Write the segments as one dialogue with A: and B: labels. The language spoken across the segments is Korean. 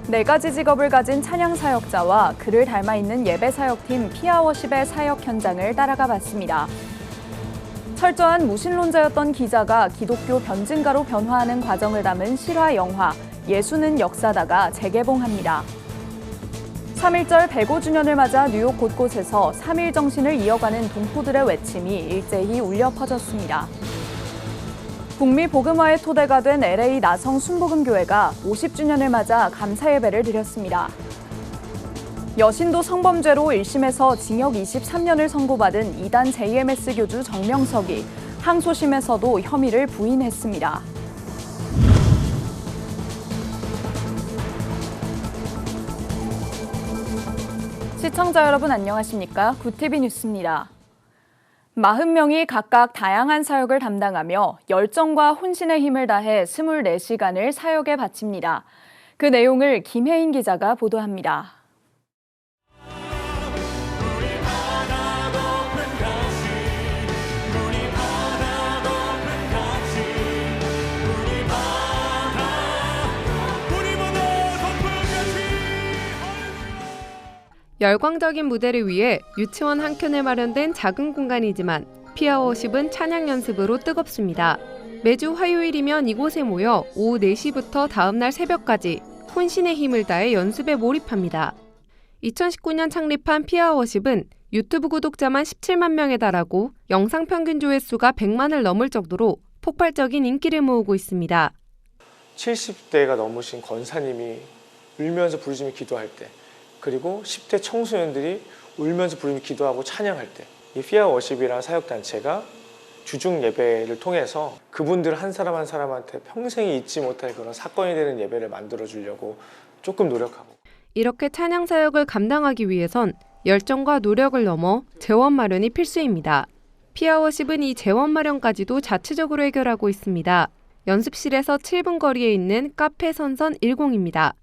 A: 4가지 직업을 가진 찬양 사역자와 그를 닮아 있는 예배 사역팀 피아워십의 사역 현장을 따라가 봤습니다. 철저한 무신론자였던 기자가 기독교 변증가로 변화하는 과정을 담은 실화 영화 예수는 역사다가 재개봉합니다. 3.1절 105주년을 맞아 뉴욕 곳곳에서 3.1 정신을 이어가는 동포들의 외침이 일제히 울려 퍼졌습니다. 북미 복음화의 토대가 된 LA 나성 순복음교회가 50주년을 맞아 감사 예배를 드렸습니다. 여신도 성범죄로 1심에서 징역 23년을 선고받은 이단 JMS 교주 정명석이 항소심에서도 혐의를 부인했습니다. 시청자 여러분 안녕하십니까? 굿TV 뉴스입니다. 40명이 각각 다양한 사역을 담당하며 열정과 혼신의 힘을 다해 24시간을 사역에 바칩니다. 그 내용을 김혜인 기자가 보도합니다.
B: 열광적인 무대를 위해 유치원 한 켠에 마련된 작은 공간이지만 피아워십은 찬양 연습으로 뜨겁습니다. 매주 화요일이면 이곳에 모여 오후 4시부터 다음날 새벽까지 혼신의 힘을 다해 연습에 몰입합니다. 2019년 창립한 피아워십은 유튜브 구독자만 17만 명에 달하고 영상 평균 조회수가 100만을 넘을 정도로 폭발적인 인기를 모으고 있습니다.
C: 70대가 넘으신 권사님이 울면서 부르짖으며 기도할 때, 그리고 10대 청소년들이 울면서 부르짖으며 기도하고 찬양할 때, 이 피아워십이라는 사역단체가 주중 예배를 통해서 그분들 한 사람 한 사람한테 평생이 잊지 못할 그런 사건이 되는 예배를 만들어주려고 조금 노력하고.
B: 이렇게 찬양 사역을 감당하기 위해선 열정과 노력을 넘어 재원 마련이 필수입니다. 피아워십은 이 재원 마련까지도 자체적으로 해결하고 있습니다. 연습실에서 7분 거리에 있는 카페 선선 10입니다.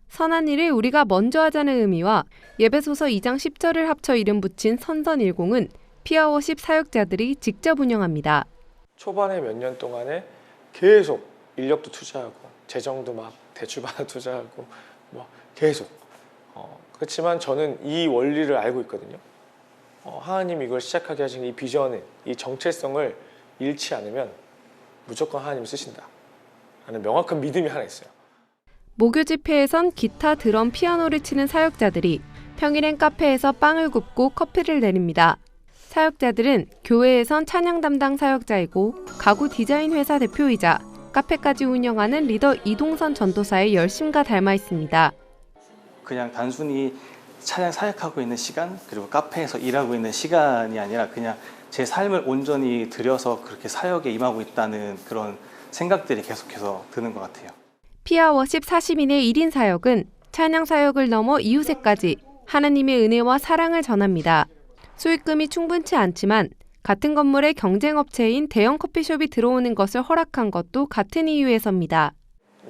B: 선한 일을 우리가 먼저 하자는 의미와 예배소서 2장 10절을 합쳐 이름 붙인 선선 10은 피아워십 사역자들이 직접 운영합니다.
C: 초반에 몇 년 동안에 계속 인력도 투자하고 재정도 막 대출받아 투자하고 계속 그렇지만 저는 이 원리를 알고 있거든요. 하나님이 이걸 시작하게 하신 이 비전을, 이 정체성을 잃지 않으면 무조건 하나님이 쓰신다 라는 명확한 믿음이 하나 있어요.
B: 목요 집회에선 기타, 드럼, 피아노를 치는 사역자들이 평일엔 카페에서 빵을 굽고 커피를 내립니다. 사역자들은 교회에선 찬양 담당 사역자이고 가구 디자인 회사 대표이자 카페까지 운영하는 리더 이동선 전도사의 열심과 닮아 있습니다.
D: 그냥 단순히 찬양 사역하고 있는 시간, 그리고 카페에서 일하고 있는 시간이 아니라 그냥 제 삶을 온전히 들여서 그렇게 사역에 임하고 있다는 그런 생각들이 계속해서 드는 것 같아요.
B: 피아워십 40인의 1인 사역은 찬양 사역을 넘어 이웃에까지 하나님의 은혜와 사랑을 전합니다. 수익금이 충분치 않지만 같은 건물에 경쟁업체인 대형 커피숍이 들어오는 것을 허락한 것도 같은 이유에서입니다.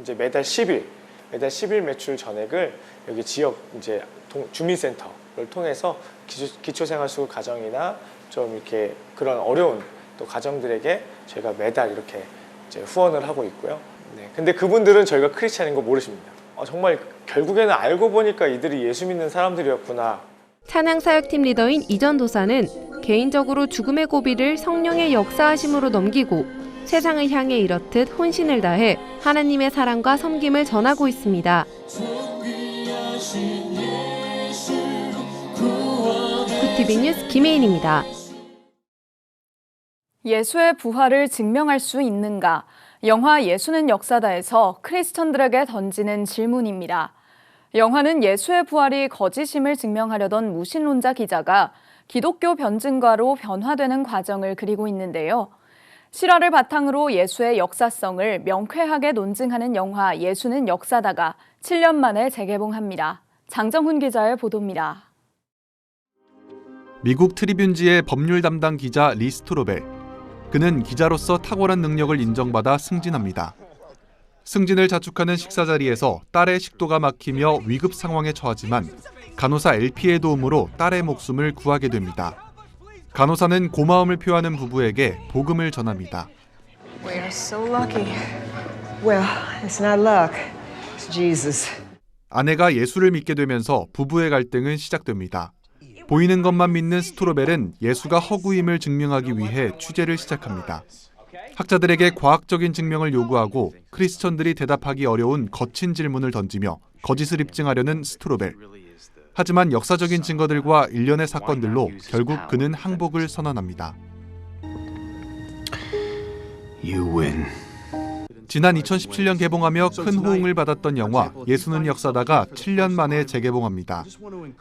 C: 이제 매달 10일 매출 전액을 여기 지역 이제 주민센터를 통해서 기초생활수급 가정이나 좀 이렇게 그런 어려운 또 가정들에게 저희가 매달 이렇게 이제 후원을 하고 있고요. 네, 근데 그분들은 저희가 크리스찬인 거 모르십니다. 정말 결국에는 알고 보니까 이들이 예수 믿는 사람들이었구나.
B: 찬양 사역팀 리더인 이전 도사는 개인적으로 죽음의 고비를 성령의 역사하심으로 넘기고 세상을 향해 이렇듯 혼신을 다해 하나님의 사랑과 섬김을 전하고 있습니다. 굿TV 뉴스 김혜인입니다.
A: 예수의 부활을 증명할 수 있는가? 영화 예수는 역사다에서 크리스천들에게 던지는 질문입니다. 영화는 예수의 부활이 거짓임을 증명하려던 무신론자 기자가 기독교 변증가로 변화되는 과정을 그리고 있는데요. 실화를 바탕으로 예수의 역사성을 명쾌하게 논증하는 영화 예수는 역사다가 7년 만에 재개봉합니다. 장정훈 기자의 보도입니다.
E: 미국 트리뷴지의 법률 담당 기자 리 스트로벨. 그는 기자로서 탁월한 능력을 인정받아 승진합니다. 승진을 자축하는 식사 자리에서 딸의 식도가 막히며 위급 상황에 처하지만 간호사 LP의 도움으로 딸의 목숨을 구하게 됩니다. 간호사는 고마움을 표하는 부부에게 복음을 전합니다.
F: We are so lucky. Well, it's not luck. It's Jesus.
E: 아내가 예수를 믿게 되면서 부부의 갈등은 시작됩니다. 보이는 것만 믿는 스토로벨은 예수가 허구임을 증명하기 위해 취재를 시작합니다. 학자들에게 과학적인 증명을 요구하고 크리스천들이 대답하기 어려운 거친 질문을 던지며 거짓을 입증하려는 스토로벨. 하지만 역사적인 증거들과 일련의 사건들로 결국 그는 항복을 선언합니다.
F: You win.
E: 지난 2017년 개봉하며 큰 호응을 받았던 영화 예수는 역사다가 7년 만에 재개봉합니다.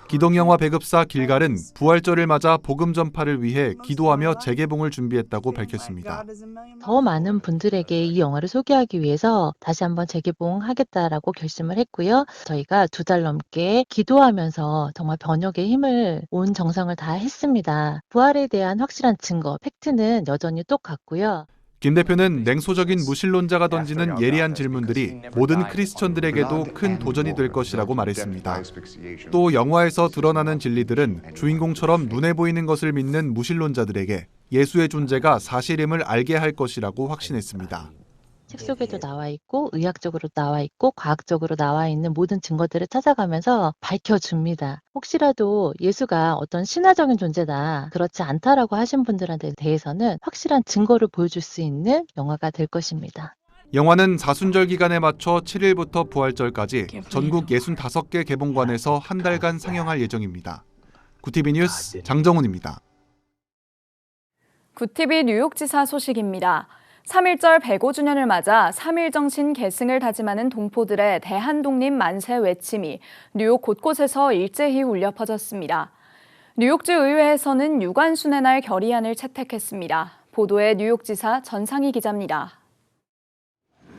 E: 기동영화 배급사 길갈은 부활절을 맞아 복음 전파를 위해 기도하며 재개봉을 준비했다고 밝혔습니다.
G: 더 많은 분들에게 이 영화를 소개하기 위해서 다시 한번 재개봉하겠다라고 결심을 했고요. 저희가 2달 넘게 기도하면서 정말 번역에 힘을 온 정성을 다했습니다. 부활에 대한 확실한 증거, 팩트는 여전히 똑같고요.
E: 김 대표는 냉소적인 무신론자가 던지는 예리한 질문들이 모든 크리스천들에게도 큰 도전이 될 것이라고 말했습니다. 또 영화에서 드러나는 진리들은 주인공처럼 눈에 보이는 것을 믿는 무신론자들에게 예수의 존재가 사실임을 알게 할 것이라고 확신했습니다.
G: 책 속에도 나와 있고 의학적으로 나와 있고 과학적으로 나와 있는 모든 증거들을 찾아가면서 밝혀줍니다. 혹시라도 예수가 어떤 신화적인 존재다, 그렇지 않다라고 하신 분들한테 대해서는 확실한 증거를 보여줄 수 있는 영화가 될 것입니다.
E: 영화는 사순절 기간에 맞춰 7일부터 부활절까지 전국 65개 개봉관에서 한 달간 상영할 예정입니다. 구티비 뉴스 장정훈입니다.
A: 구티비 뉴욕지사 소식입니다. 3.1절 105주년을 맞아 3.1 정신 계승을 다짐하는 동포들의 대한독립 만세 외침이 뉴욕 곳곳에서 일제히 울려 퍼졌습니다. 뉴욕주 의회에서는 유관순의 날 결의안을 채택했습니다. 보도에 뉴욕지사 전상희 기자입니다.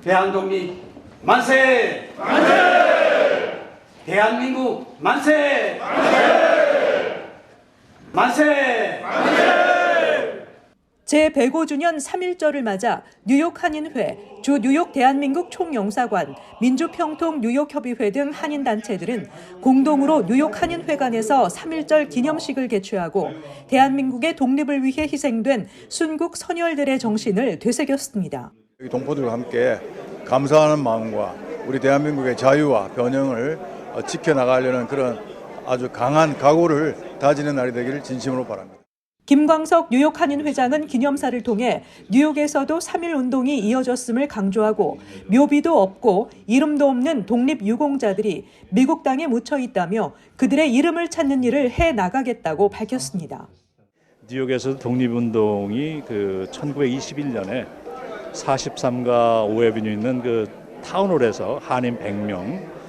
H: 대한독립 만세! 만세! 대한민국 만세! 만세! 만세! 만세!
I: 제105주년 3.1절을 맞아 뉴욕 한인회, 주 뉴욕 대한민국 총영사관, 민주평통 뉴욕협의회 등 한인단체들은 공동으로 뉴욕 한인회관에서 3.1절 기념식을 개최하고 대한민국의 독립을 위해 희생된 순국 선열들의 정신을 되새겼습니다.
J: 동포들과 함께 감사하는 마음과 우리 대한민국의 자유와 변형을 지켜나가려는 그런 아주 강한 각오를 다지는 날이 되기를 진심으로 바랍니다.
I: 김광석 뉴욕 한인 회장은 기념사를 통해 뉴욕에서도 3.1 운동이 이어졌음을 강조하고 묘비도 없고 이름도 없는 독립유공자들이 미국 땅에 묻혀 있다며 그들의 이름을 찾는 일을 해 나가겠다고 밝혔습니다.
K: 뉴욕에서 독립운동이 1921년에 43가 5에비뉴 있는 타운홀에서 한인 100명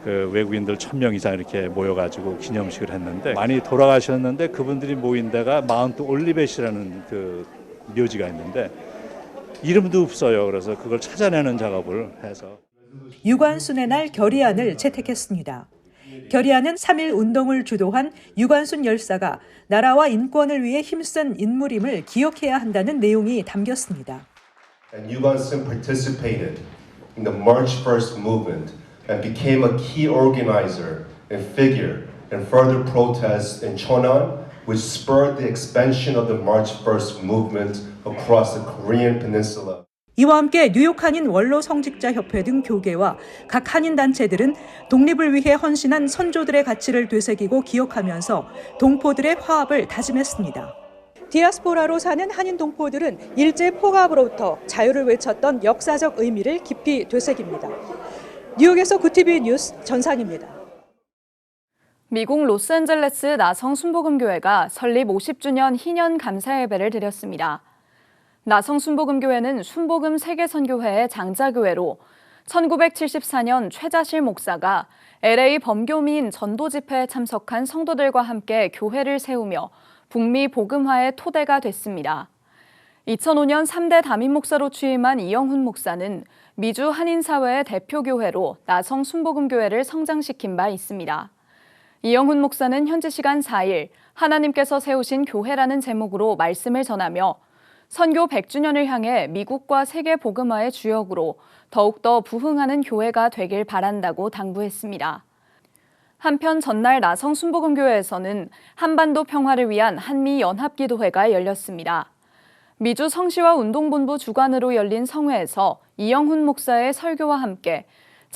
K: 외국인들 1000명 이상 이렇게 모여가지고 기념식을 했는데 많이 돌아가셨는데 그분들이 모인 데가 마운트 올리벳이라는 묘지가 있는데 이름도 없어요. 그래서 그걸 찾아내는 작업을 해서
I: 유관순의 날 결의안을 채택했습니다. 결의안은 3.1 운동을 주도한 유관순 열사가 나라와 인권을 위해 힘쓴 인물임을 기억해야 한다는 내용이 담겼습니다.
L: And Yugansun participated in the March First movement. And became a key organizer and figure in further protests in Cheonan, which spurred the expansion of the March First movement across the Korean peninsula.
I: 이와 함께 뉴욕 한인 원로 성직자 협회 등 교계와 각 한인 단체들은 독립을 위해 헌신한 선조들의 가치를 되새기고 기억하면서 동포들의 화합을 다짐했습니다. 디아스포라로 사는 한인 동포들은 일제 포갑으로부터 자유를 외쳤던 역사적 의미를 깊이 되새깁니다. 뉴욕에서 구티비 뉴스 전상입니다.
A: 미국 로스앤젤레스 나성 순복음교회가 설립 50주년 희년 감사 예배를 드렸습니다. 나성 순복음교회는 순복음 세계선교회의 장자교회로 1974년 최자실 목사가 LA 범교민 전도 집회에 참석한 성도들과 함께 교회를 세우며 북미 복음화의 토대가 됐습니다. 2005년 3대 담임 목사로 취임한 이영훈 목사는 미주 한인사회의 대표교회로 나성 순복음교회를 성장시킨 바 있습니다. 이영훈 목사는 현지 시간 4일 하나님께서 세우신 교회라는 제목으로 말씀을 전하며 선교 100주년을 향해 미국과 세계 복음화의 주역으로 더욱더 부흥하는 교회가 되길 바란다고 당부했습니다. 한편 전날 나성 순복음교회에서는 한반도 평화를 위한 한미연합기도회가 열렸습니다. 미주 성시와 운동본부 주관으로 열린 성회에서 이영훈 목사의 설교와 함께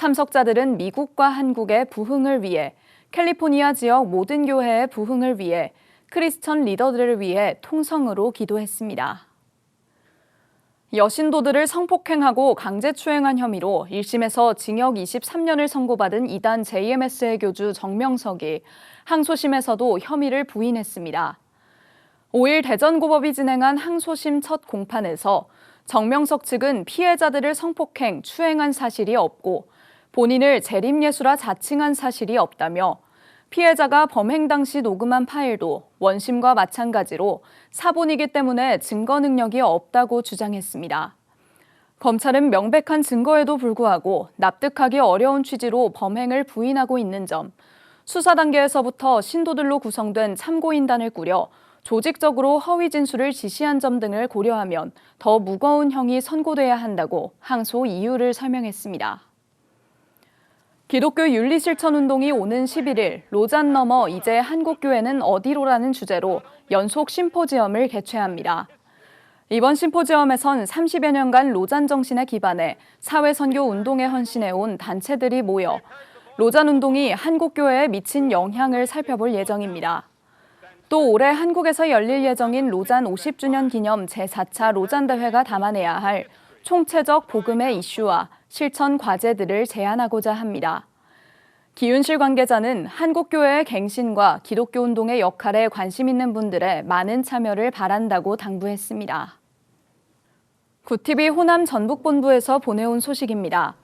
A: 참석자들은 미국과 한국의 부흥을 위해, 캘리포니아 지역 모든 교회의 부흥을 위해, 크리스천 리더들을 위해 통성으로 기도했습니다. 여신도들을 성폭행하고 강제추행한 혐의로 1심에서 징역 23년을 선고받은 이단 JMS의 교주 정명석이 항소심에서도 혐의를 부인했습니다. 5일 대전고법이 진행한 항소심 첫 공판에서 정명석 측은 피해자들을 성폭행, 추행한 사실이 없고 본인을 재림예수라 자칭한 사실이 없다며 피해자가 범행 당시 녹음한 파일도 원심과 마찬가지로 사본이기 때문에 증거 능력이 없다고 주장했습니다. 검찰은 명백한 증거에도 불구하고 납득하기 어려운 취지로 범행을 부인하고 있는 점, 수사 단계에서부터 신도들로 구성된 참고인단을 꾸려 조직적으로 허위 진술을 지시한 점 등을 고려하면 더 무거운 형이 선고돼야 한다고 항소 이유를 설명했습니다. 기독교 윤리실천운동이 오는 11일 로잔 넘어 이제 한국교회는 어디로라는 주제로 연속 심포지엄을 개최합니다. 이번 심포지엄에선 30여 년간 로잔 정신에 기반해 사회선교 운동에 헌신해온 단체들이 모여 로잔 운동이 한국교회에 미친 영향을 살펴볼 예정입니다. 또 올해 한국에서 열릴 예정인 로잔 50주년 기념 제4차 로잔 대회가 담아내야 할 총체적 복음의 이슈와 실천 과제들을 제안하고자 합니다. 기윤실 관계자는 한국교회의 갱신과 기독교 운동의 역할에 관심 있는 분들의 많은 참여를 바란다고 당부했습니다. 구TV 호남 전북본부에서 보내온 소식입니다.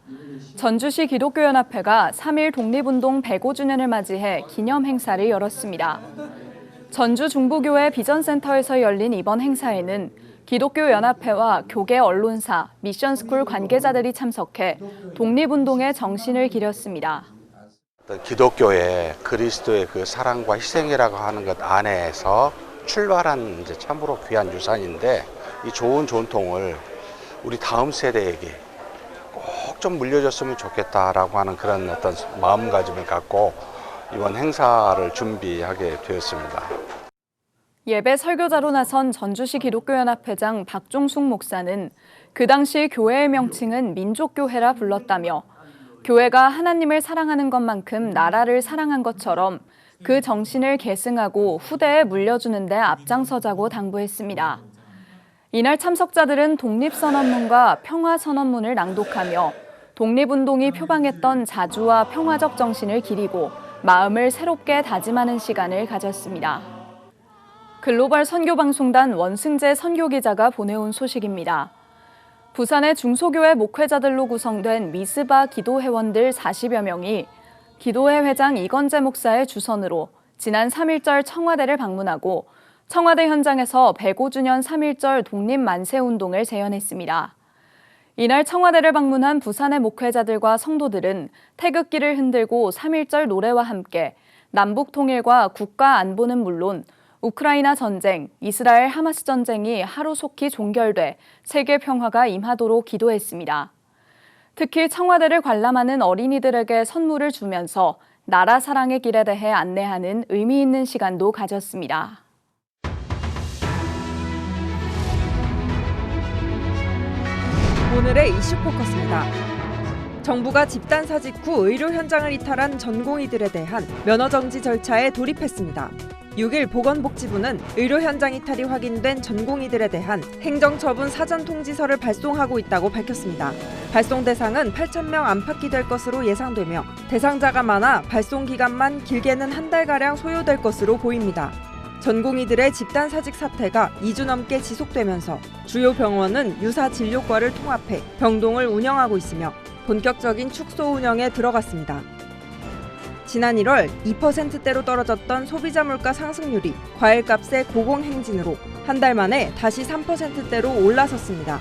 A: 전주시 기독교연합회가 3.1 독립운동 105주년을 맞이해 기념 행사를 열었습니다. 전주 중부교회 비전센터에서 열린 이번 행사에는 기독교연합회와 교계 언론사, 미션스쿨 관계자들이 참석해 독립운동의 정신을 기렸습니다.
M: 기독교의 그리스도의 그 사랑과 희생이라고 하는 것 안에서 출발한 이제 참으로 귀한 유산인데 이 좋은 전통을 우리 다음 세대에게 꼭 좀 물려줬으면 좋겠다라고 하는 그런 어떤 마음가짐을 갖고 이번 행사를 준비하게 되었습니다.
A: 예배 설교자로 나선 전주시 기독교연합회장 박종숙 목사는 그 당시 교회의 명칭은 민족교회라 불렀다며 교회가 하나님을 사랑하는 것만큼 나라를 사랑한 것처럼 그 정신을 계승하고 후대에 물려주는 데 앞장서자고 당부했습니다. 이날 참석자들은 독립선언문과 평화선언문을 낭독하며 독립운동이 표방했던 자주와 평화적 정신을 기리고 마음을 새롭게 다짐하는 시간을 가졌습니다. 글로벌 선교방송단 원승재 선교기자가 보내온 소식입니다. 부산의 중소교회 목회자들로 구성된 미스바 기도회원들 40여 명이 기도회 회장 이건재 목사의 주선으로 지난 3.1절 청와대를 방문하고 청와대 현장에서 105주년 3.1절 독립만세운동을 재연했습니다. 이날 청와대를 방문한 부산의 목회자들과 성도들은 태극기를 흔들고 3.1절 노래와 함께 남북 통일과 국가 안보는 물론 우크라이나 전쟁, 이스라엘 하마스 전쟁이 하루속히 종결돼 세계 평화가 임하도록 기도했습니다. 특히 청와대를 관람하는 어린이들에게 선물을 주면서 나라 사랑의 길에 대해 안내하는 의미 있는 시간도 가졌습니다.
N: 오늘의 이슈 포커스입니다. 정부가 집단 사직 후 의료 현장을 이탈한 전공의들에 대한 면허 정지 절차에 돌입했습니다. 6일 보건복지부는 의료 현장 이탈이 확인된 전공의들에 대한 행정처분 사전 통지서를 발송하고 있다고 밝혔습니다. 발송 대상은 8,000명 안팎이 될 것으로 예상되며 대상자가 많아 발송 기간만 길게는 한 달가량 소요될 것으로 보입니다. 전공의들의 집단 사직 사태가 2주 넘게 지속되면서 주요 병원은 유사 진료과를 통합해 병동을 운영하고 있으며 본격적인 축소 운영에 들어갔습니다. 지난 1월 2%대로 떨어졌던 소비자 물가 상승률이 과일값의 고공행진으로 한 달 만에 다시 3%대로 올라섰습니다.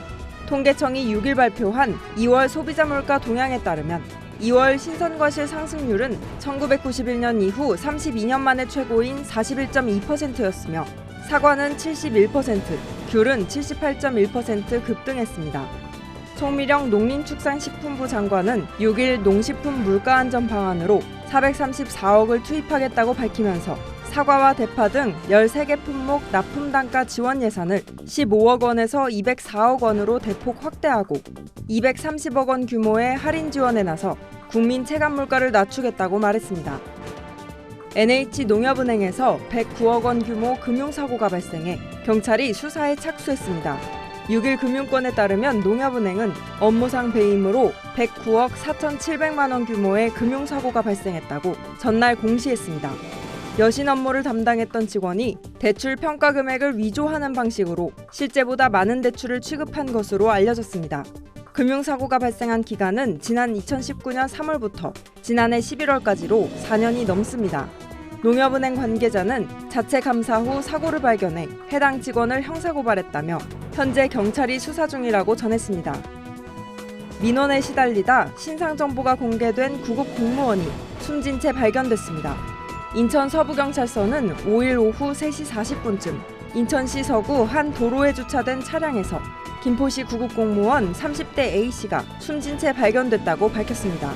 N: 통계청이 6일 발표한 2월 소비자 물가 동향에 따르면 2월 신선과실 상승률은 1991년 이후 32년 만에 최고인 41.2%였으며 사과는 71%, 귤은 78.1% 급등했습니다. 송미령 농림축산식품부 장관은 6일 농식품 물가안전 방안으로 434억을 투입하겠다고 밝히면서 사과와 대파 등 13개 품목 납품 단가 지원 예산을 15억 원에서 204억 원으로 대폭 확대하고 230억 원 규모의 할인 지원에 나서 국민 체감 물가를 낮추겠다고 말했습니다. NH농협은행에서 109억 원 규모 금융사고가 발생해 경찰이 수사에 착수했습니다. 6일 금융권에 따르면 농협은행은 업무상 배임으로 109억 4,700만 원 규모의 금융사고가 발생했다고 전날 공시했습니다. 여신 업무를 담당했던 직원이 대출 평가 금액을 위조하는 방식으로 실제보다 많은 대출을 취급한 것으로 알려졌습니다. 금융사고가 발생한 기간은 지난 2019년 3월부터 지난해 11월까지로 4년이 넘습니다. 농협은행 관계자는 자체 감사 후 사고를 발견해 해당 직원을 형사고발했다며 현재 경찰이 수사 중이라고 전했습니다. 민원에 시달리다 신상 정보가 공개된 구급 공무원이 숨진 채 발견됐습니다. 인천 서부경찰서는 5일 오후 3시 40분쯤 인천시 서구 한 도로에 주차된 차량에서 김포시 구급공무원 30대 A씨가 숨진 채 발견됐다고 밝혔습니다.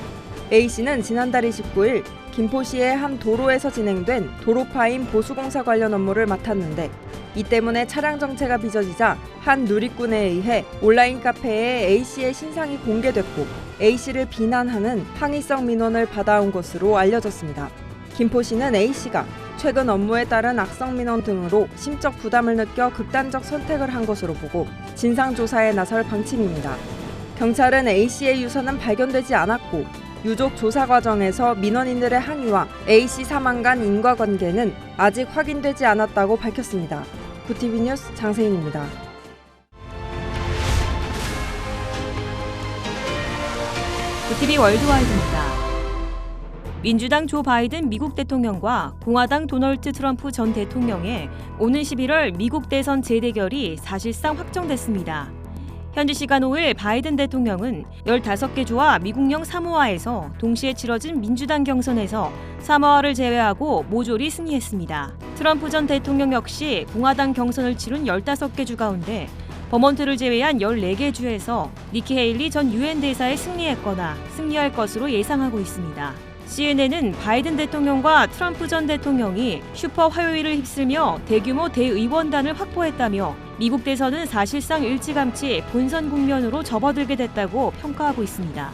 N: A씨는 지난달 29일 김포시의 한 도로에서 진행된 도로파임 보수공사 관련 업무를 맡았는데 이 때문에 차량 정체가 빚어지자 한 누리꾼에 의해 온라인 카페에 A씨의 신상이 공개됐고 A씨를 비난하는 항의성 민원을 받아온 것으로 알려졌습니다. 김포시는 A씨가 최근 업무에 따른 악성 민원 등으로 심적 부담을 느껴 극단적 선택을 한 것으로 보고 진상조사에 나설 방침입니다. 경찰은 A씨의 유서는 발견되지 않았고 유족 조사 과정에서 민원인들의 항의와 A씨 사망 간 인과관계는 아직 확인되지 않았다고 밝혔습니다. 구티비 뉴스 장세인입니다.
O: 구티비 월드와이드입니다. 민주당 조 바이든 미국 대통령과 공화당 도널드 트럼프 전 대통령의 오는 11월 미국 대선 재대결이 사실상 확정됐습니다. 현지 시간 5일 바이든 대통령은 15개 주와 미국령 사모아에서 동시에 치러진 민주당 경선에서 사모아를 제외하고 모조리 승리했습니다. 트럼프 전 대통령 역시 공화당 경선을 치른 15개 주 가운데 버몬트를 제외한 14개 주에서 니키 헤일리 전 유엔 대사에 승리했거나 승리할 것으로 예상하고 있습니다. CNN은 바이든 대통령과 트럼프 전 대통령이 슈퍼 화요일을 휩쓸며 대규모 대의원단을 확보했다며 미국 대선은 사실상 일찌감치 본선 국면으로 접어들게 됐다고 평가하고 있습니다.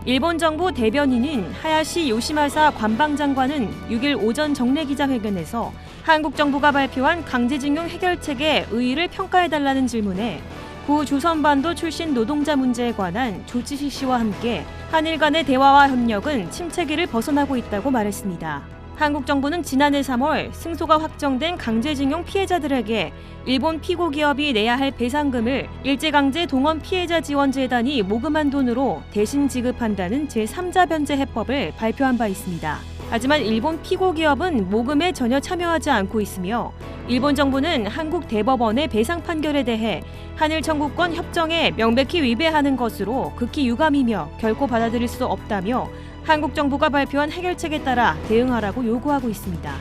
O: 일본 정부 대변인인 하야시 요시마사 관방장관은 6일 오전 정례 기자회견에서 한국 정부가 발표한 강제징용 해결책의 의의를 평가해달라는 질문에 구 조선반도 출신 노동자 문제에 관한 조치 실시와 함께 한일 간의 대화와 협력은 침체기를 벗어나고 있다고 말했습니다. 한국 정부는 지난해 3월 승소가 확정된 강제징용 피해자들에게 일본 피고 기업이 내야 할 배상금을 일제강제 동원 피해자 지원재단이 모금한 돈으로 대신 지급한다는 제3자 변제 해법을 발표한 바 있습니다. 하지만 일본 피고 기업은 모금에 전혀 참여하지 않고 있으며 일본 정부는 한국 대법원의 배상 판결에 대해 한일 청구권 협정에 명백히 위배하는 것으로 극히 유감이며 결코 받아들일 수 없다며 한국 정부가 발표한 해결책에 따라 대응하라고 요구하고 있습니다.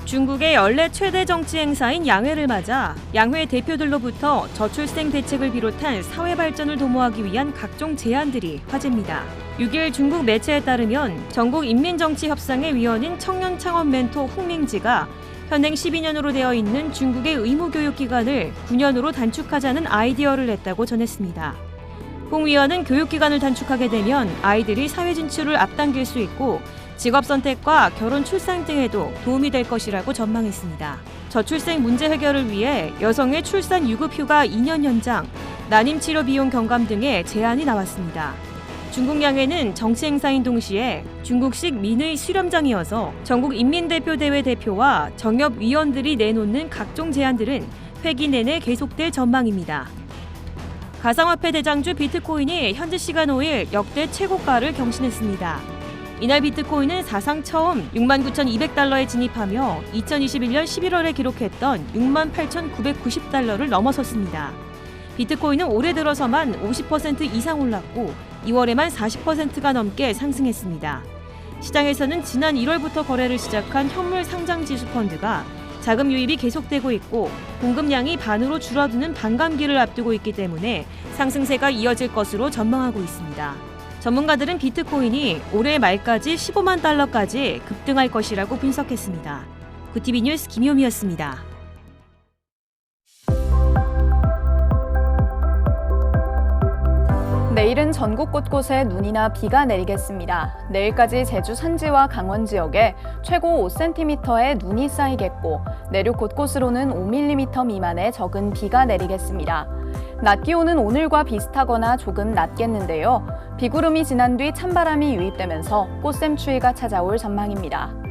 O: 중국의 연례 최대 정치 행사인 양회를 맞아 양회 대표들로부터 저출생 대책을 비롯한 사회 발전을 도모하기 위한 각종 제안들이 화제입니다. 6일 중국 매체에 따르면 전국인민정치협상의 위원인 청년창업 멘토 홍밍지가 현행 12년으로 되어 있는 중국의 의무교육 기간을 9년으로 단축하자는 아이디어를 냈다고 전했습니다. 홍 위원은 교육기간을 단축하게 되면 아이들이 사회 진출을 앞당길 수 있고 직업 선택과 결혼 출산 등에도 도움이 될 것이라고 전망했습니다. 저출생 문제 해결을 위해 여성의 출산 유급 휴가 2년 연장, 난임 치료 비용 경감 등의 제안이 나왔습니다. 중국 양회는 정치 행사인 동시에 중국식 민의 수렴장이어서 전국 인민대표대회 대표와 정협위원들이 내놓는 각종 제안들은 회기 내내 계속될 전망입니다. 가상화폐 대장주 비트코인이 현지 시간 5일 역대 최고가를 경신했습니다. 이날 비트코인은 사상 처음 69,200달러에 진입하며 2021년 11월에 기록했던 68,990달러를 넘어섰습니다. 비트코인은 올해 들어서만 50% 이상 올랐고 2월에만 40%가 넘게 상승했습니다. 시장에서는 지난 1월부터 거래를 시작한 현물 상장 지수 펀드가 자금 유입이 계속되고 있고 공급량이 반으로 줄어드는 반감기를 앞두고 있기 때문에 상승세가 이어질 것으로 전망하고 있습니다. 전문가들은 비트코인이 올해 말까지 15만 달러까지 급등할 것이라고 분석했습니다. 구티비 뉴스 김효미였습니다.
A: 내일은 전국 곳곳에 눈이나 비가 내리겠습니다. 내일까지 제주 산지와 강원 지역에 최고 5cm의 눈이 쌓이겠고 내륙 곳곳으로는 5mm 미만의 적은 비가 내리겠습니다. 낮 기온은 오늘과 비슷하거나 조금 낮겠는데요. 비구름이 지난 뒤 찬바람이 유입되면서 꽃샘추위가 찾아올 전망입니다.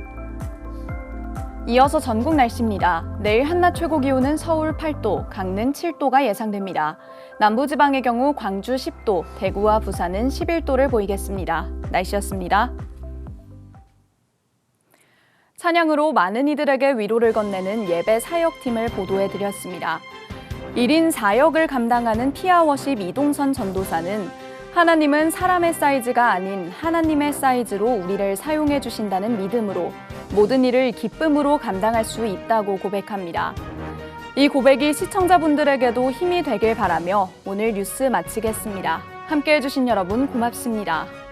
A: 이어서 전국 날씨입니다. 내일 한낮 최고 기온은 서울 8도, 강릉 7도가 예상됩니다. 남부지방의 경우 광주 10도, 대구와 부산은 11도를 보이겠습니다. 날씨였습니다. 찬양으로 많은 이들에게 위로를 건네는 예배 사역팀을 보도해드렸습니다. 1인 4역을 감당하는 피아워십 이동선 전도사는 하나님은 사람의 사이즈가 아닌 하나님의 사이즈로 우리를 사용해 주신다는 믿음으로 모든 일을 기쁨으로 감당할 수 있다고 고백합니다. 이 고백이 시청자분들에게도 힘이 되길 바라며 오늘 뉴스 마치겠습니다. 함께해 주신 여러분 고맙습니다.